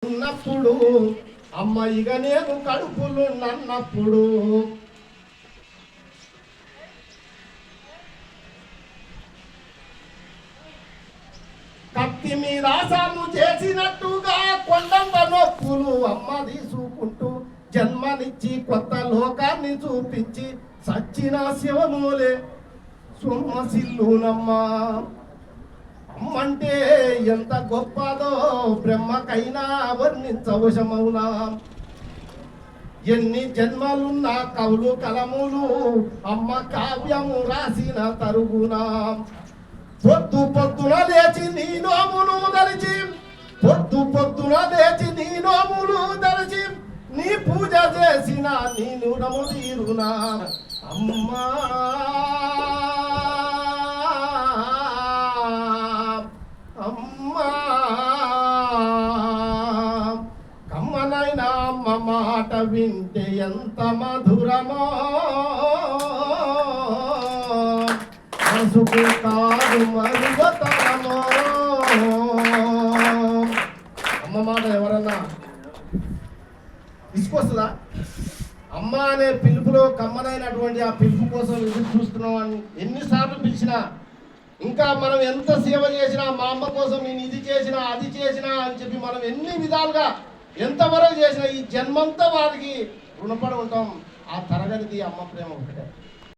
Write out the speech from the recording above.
ఉన్నప్పుడు అమ్మ ఇక నేను కడుపులు నన్నప్పుడు కత్తి మీద సాము చేసినట్టుగా కొండంత నొప్పులు అమ్మ తీసుకుంటూ జన్మనిచ్చి కొత్త లోకాన్ని చూపించి సచ్చిన శివమూలే సొమ్మసిల్లునమ్మా. అమ్మంటే ఎంత గొప్పదో బ్రహ్మకైనా వర్ణించవశమవునా. ఎన్ని జన్మలున్న కవులు కలములు అమ్మ కావ్యము రాసిన తరుగునా. పొద్దు పొద్దున లేచి నీ నోములు దరిచి పొద్దున లేచి నీ నోములు దరిచి నీ పూజ చేసిన నీ రుణము తీరునా. అమ్మా కమ్మనైనా అమ్మ మాట వింటే ఎంత మధురమో మనసుకు కాదు మరుగతనమో. అమ్మ మాట ఎవరన్నా తీసుకొస్తుందా? అమ్మ అనే పిలుపులో కమ్మనైనటువంటి ఆ పిలుపు కోసం ఎదురు చూస్తున్నాం. ఎన్నిసార్లు పిలిచినా ఇంకా మనం ఎంత సేవ చేసినా మా అమ్మ కోసం నేను ఇది చేసినా అది చేసినా అని చెప్పి మనం ఎన్ని విధాలుగా ఎంతవరకు చేసినా ఈ జన్మంతా వారికి రుణపడి ఉంటాం. ఆ తరగతిది అమ్మ ప్రేమ ఒకటే.